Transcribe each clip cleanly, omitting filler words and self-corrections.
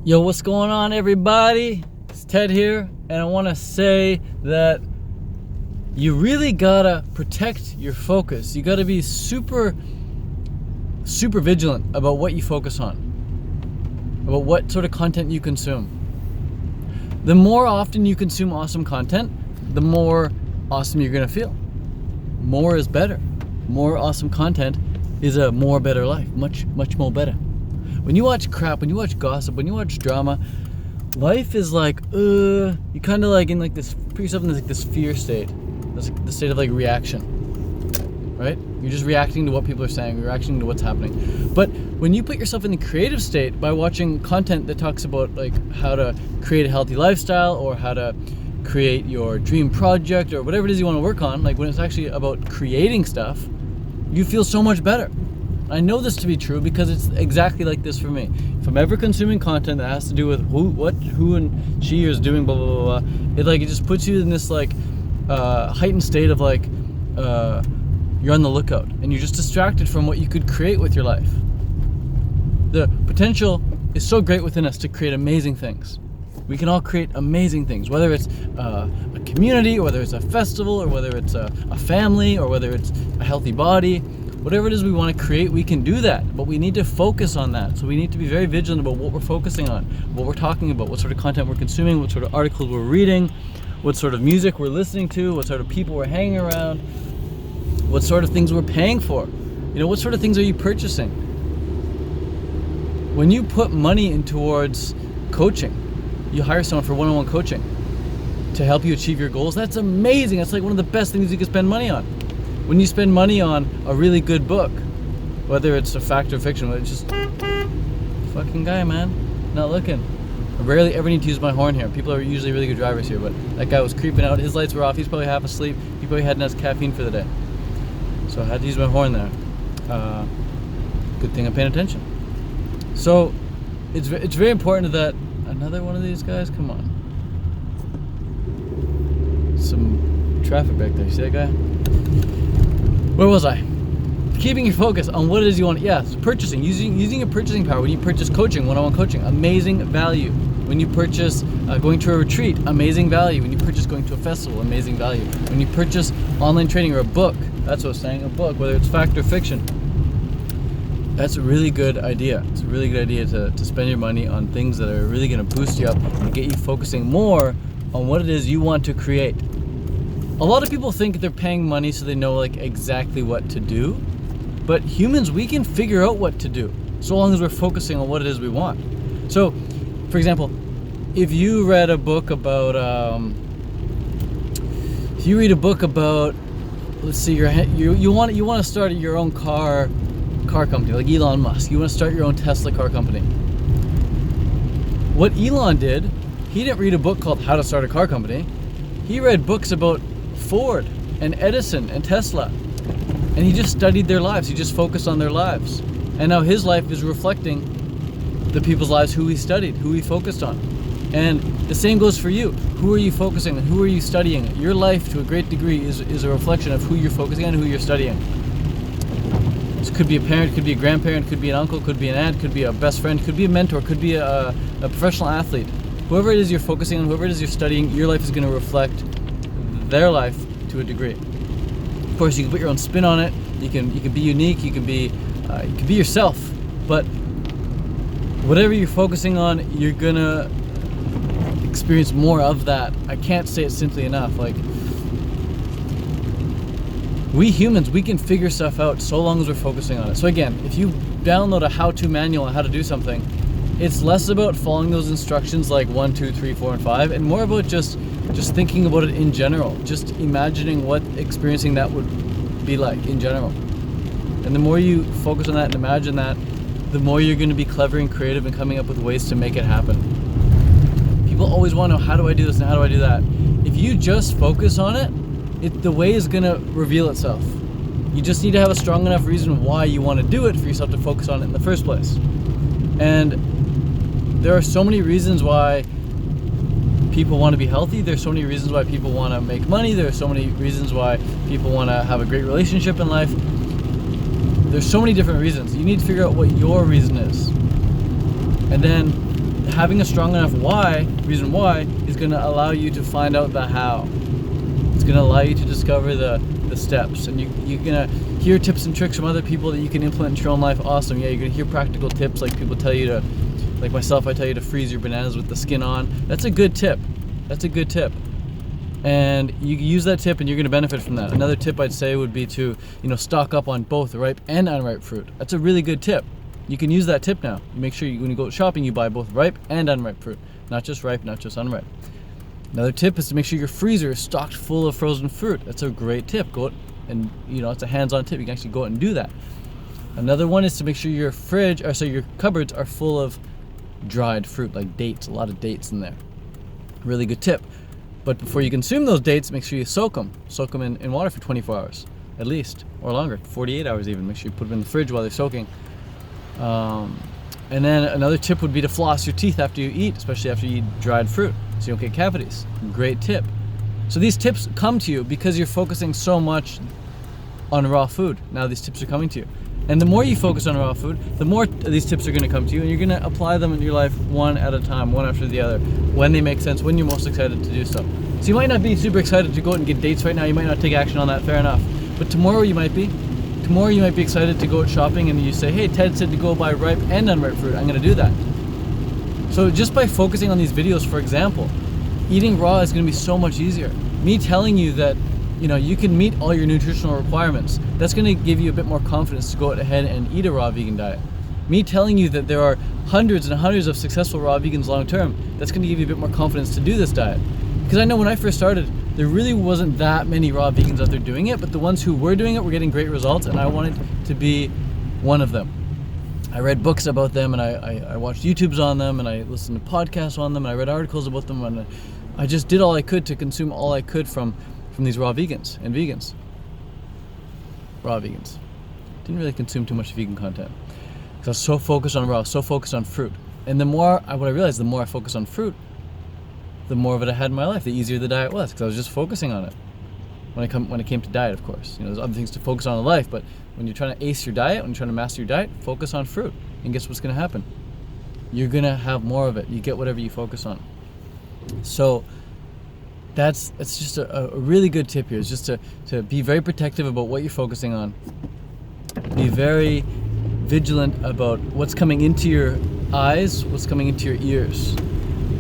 Yo, what's going on, everybody? It's Ted here, and I want to say that you really gotta protect your focus. You gotta be super vigilant about what you focus on, about what sort of content you consume. The more often you consume awesome content, the more awesome you're gonna feel. More is better. More awesome content is a more better life, much more better. When you watch crap, when you watch gossip, when you watch drama, life is like, you kind of like in like this, put yourself in this fear state, the state of like reaction, right? You're just reacting to what people are saying, you're reacting to what's happening. But when you put yourself in the creative state by watching content that talks about like how to create a healthy lifestyle or how to create your dream project or whatever it is you want to work on, like when it's actually about creating stuff, you feel so much better. I know this to be true because it's exactly like this for me. If I'm ever consuming content that has to do with who and she is doing, blah, blah, blah, blah, it just puts you in this like heightened state of like, you're on the lookout and you're just distracted from what you could create with your life. The potential is so great within us to create amazing things. We can all create amazing things, whether it's a community, or whether it's a festival, or whether it's a family, or whether it's a healthy body. Whatever it is we want to create, we can do that, but we need to focus on that. So we need to be very vigilant about what we're focusing on, what we're talking about, what sort of content we're consuming, what sort of articles we're reading, what sort of music we're listening to, what sort of people we're hanging around, what sort of things we're paying for. What sort of things are you purchasing? When you put money in towards coaching, you hire someone for one-on-one coaching to help you achieve your goals, that's amazing. That's like one of the best things you can spend money on. When you spend money on a really good book, whether it's a fact or fiction, it's just fucking guy, man, not looking. I rarely ever need to use my horn here. People are usually really good drivers here, but that guy was creeping out. His lights were off. He's probably half asleep. He probably hadn't had caffeine for the day. So I had to use my horn there. Good thing I'm paying attention. So it's very important that another one of these guys, come on. Some traffic back there. You see that guy? Where was I? Keeping your focus on what it is you want. Yes, purchasing. Using your purchasing power. When you purchase coaching, one-on-one coaching, amazing value. When you purchase going to a retreat, amazing value. When you purchase going to a festival, amazing value. When you purchase online training or a book, that's what I was saying, a book, whether it's fact or fiction, that's a really good idea. It's a really good idea to spend your money on things that are really going to boost you up and get you focusing more on what it is you want to create. A lot of people think they're paying money so they know like exactly what to do, but humans, we can figure out what to do so long as we're focusing on what it is we want. So, for example, if you read a book about, let's see, you want to start your own car company, like Elon Musk. You want to start your own Tesla car company. What Elon did, he didn't read a book called How to Start a Car Company. He read books about Ford and Edison and Tesla, and he just studied their lives. He just focused on their lives, and now his life is reflecting the people's lives who he studied, who he focused on. And the same goes for you. Who are you focusing on? Who are you studying? Your life, to a great degree, is a reflection of who you're focusing on, who you're studying. This could be a parent, could be a grandparent, could be an uncle, could be an aunt, could be a best friend, could be a mentor, could be a professional athlete. Whoever it is you're focusing on, whoever it is you're studying, your life is going to reflect their life to a degree. Of course, you can put your own spin on it. You can be unique. You can be yourself. But whatever you're focusing on, you're gonna experience more of that. I can't say it simply enough. Like, we humans, we can figure stuff out so long as we're focusing on it. So again, if you download a how-to manual on how to do something, it's less about following those instructions like 1, 2, 3, 4, and 5, and more about just thinking about it in general, just imagining what experiencing that would be like in general. And the more you focus on that and imagine that, the more you're going to be clever and creative and coming up with ways to make it happen. People always want to know, how do I do this and how do I do that? If you just focus on it, the way is going to reveal itself. You just need to have a strong enough reason why you want to do it for yourself to focus on it in the first place. And there are so many reasons why people want to be healthy. There's so many reasons why people want to make money. There are so many reasons why people want to have a great relationship in life. There's so many different reasons. You need to figure out what your reason is. And then having a strong enough reason why is going to allow you to find out the how. It's going to allow you to discover the steps, and you're going to hear tips and tricks from other people that you can implement in your own life. Awesome. Yeah, you're going to hear practical tips, like people tell you to, like myself, I tell you to freeze your bananas with the skin on. That's a good tip. And you use that tip and you're going to benefit from that. Another tip I'd say would be to, stock up on both ripe and unripe fruit. That's a really good tip. You can use that tip now. Make sure when you go shopping, you buy both ripe and unripe fruit. Not just ripe, not just unripe. Another tip is to make sure your freezer is stocked full of frozen fruit. That's a great tip. Go out and, it's a hands-on tip. You can actually go out and do that. Another one is to make sure your your cupboards are full of dried fruit, like dates, a lot of dates in there. Really good tip. But before you consume those dates, make sure you soak them. Soak them in water for 24 hours, at least, or longer, 48 hours even. Make sure you put them in the fridge while they're soaking. And then another tip would be to floss your teeth after you eat, especially after you eat dried fruit, so you don't get cavities. Great tip. So these tips come to you because you're focusing so much on raw food. Now these tips are coming to you. And the more you focus on raw food, the more these tips are going to come to you, and you're going to apply them in your life one at a time, one after the other, when they make sense, when you're most excited to do so. So you might not be super excited to go out and get dates right now. You might not take action on that, fair enough. But tomorrow you might be. Tomorrow you might be excited to go out shopping and you say, hey, Ted said to go buy ripe and unripe fruit. I'm going to do that. So just by focusing on these videos, for example, eating raw is going to be so much easier. Me telling you that, you can meet all your nutritional requirements, that's going to give you a bit more confidence to go ahead and eat a raw vegan diet. Me telling you that there are hundreds and hundreds of successful raw vegans long term, that's going to give you a bit more confidence to do this diet. Because I know when I first started, there really wasn't that many raw vegans out there doing it, but the ones who were doing it were getting great results, and I wanted to be one of them. I read books about them, and I watched YouTubes on them, and I listened to podcasts on them, and I read articles about them, and I just did all I could to consume all I could from these raw vegans and vegans. Raw vegans. Didn't really consume too much vegan content because I was so focused on raw, so focused on fruit. And what I realized, the more I focused on fruit, the more of it I had in my life, the easier the diet was, because I was just focusing on it. When it came to diet, of course, there's other things to focus on in life, but when you're trying to ace your diet, when you're trying to master your diet, focus on fruit, and guess what's going to happen? You're going to have more of it. You get whatever you focus on. So it's just a really good tip here. Is just to be very protective about what you're focusing on. Be very vigilant about what's coming into your eyes, what's coming into your ears.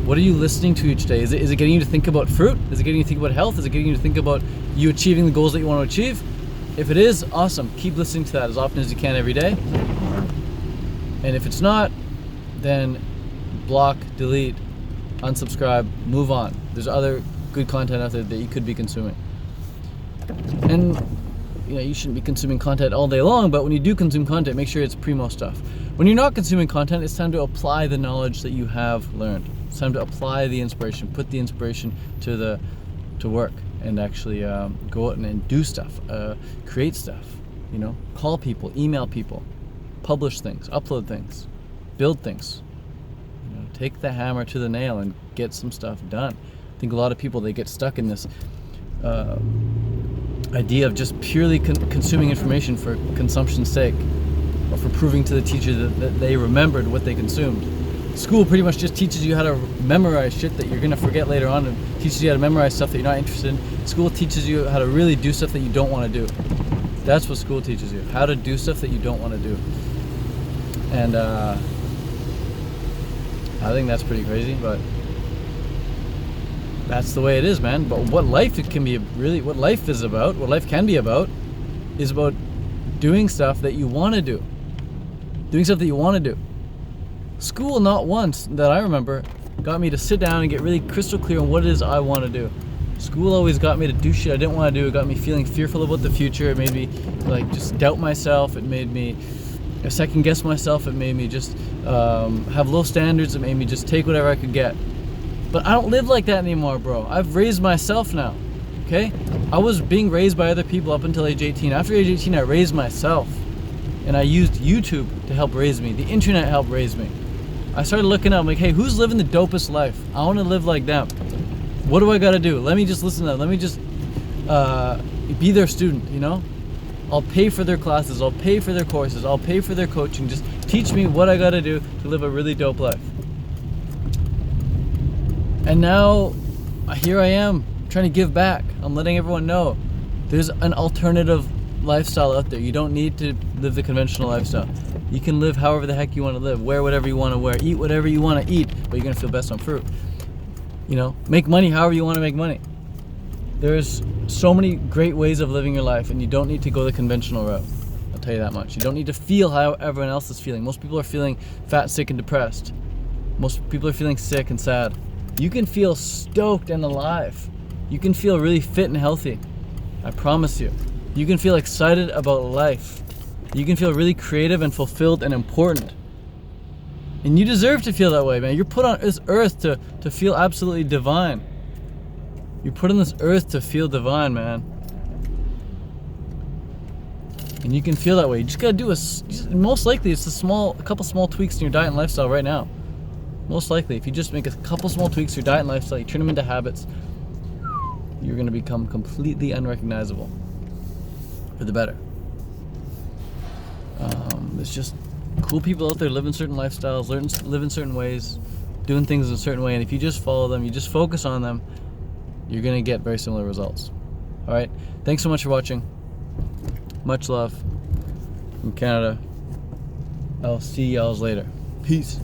What are you listening to each day? Is it getting you to think about fruit? Is it getting you to think about health? Is it getting you to think about you achieving the goals that you want to achieve? If it is, awesome. Keep listening to that as often as you can every day. And if it's not, then block, delete, unsubscribe, move on. There's other good content out there that you could be consuming. And you shouldn't be consuming content all day long, but when you do consume content, make sure it's primo stuff. When you're not consuming content, it's time to apply the knowledge that you have learned. It's time to apply the inspiration, put the inspiration to work, and actually go out and do stuff, create stuff, call people, email people, publish things, upload things, build things. Take the hammer to the nail and get some stuff done. I think a lot of people, they get stuck in this idea of just purely consuming information for consumption's sake, or for proving to the teacher that they remembered what they consumed. School pretty much just teaches you how to memorize shit that you're going to forget later on, and teaches you how to memorize stuff that you're not interested in. School teaches you how to really do stuff that you don't want to do. That's what school teaches you, how to do stuff that you don't want to do. And I think that's pretty crazy, but that's the way it is, man. But what life can be about is about doing stuff that you want to do. Doing stuff that you want to do. School, not once that I remember, got me to sit down and get really crystal clear on what it is I want to do. School always got me to do shit I didn't want to do. It got me feeling fearful about the future. It made me just doubt myself. It made me second guess myself. It made me just have low standards. It made me just take whatever I could get. But I don't live like that anymore, bro. I've raised myself now, okay? I was being raised by other people up until age 18. After age 18, I raised myself. And I used YouTube to help raise me. The internet helped raise me. I started looking up, I'm like, hey, who's living the dopest life? I want to live like them. What do I got to do? Let me just listen to them. Let me just be their student, I'll pay for their classes. I'll pay for their courses. I'll pay for their coaching. Just teach me what I got to do to live a really dope life. And now, here I am, trying to give back. I'm letting everyone know there's an alternative lifestyle out there. You don't need to live the conventional lifestyle. You can live however the heck you want to live, wear whatever you want to wear, eat whatever you want to eat, but you're going to feel best on fruit. Make money however you want to make money. There's so many great ways of living your life, and you don't need to go the conventional route. I'll tell you that much. You don't need to feel how everyone else is feeling. Most people are feeling fat, sick, and depressed. Most people are feeling sick and sad. You can feel stoked and alive. You can feel really fit and healthy. I promise you. You can feel excited about life. You can feel really creative and fulfilled and important. And you deserve to feel that way, man. You're put on this earth to feel absolutely divine. You're put on this earth to feel divine, man. And you can feel that way. You just gotta do most likely it's a couple small tweaks in your diet and lifestyle right now. Most likely, if you just make a couple small tweaks to your diet and lifestyle, you turn them into habits, you're gonna become completely unrecognizable for the better. There's just cool people out there living certain lifestyles, living certain ways, doing things in a certain way, and if you just follow them, you just focus on them, you're gonna get very similar results. All right, thanks so much for watching. Much love from Canada. I'll see y'all later. Peace.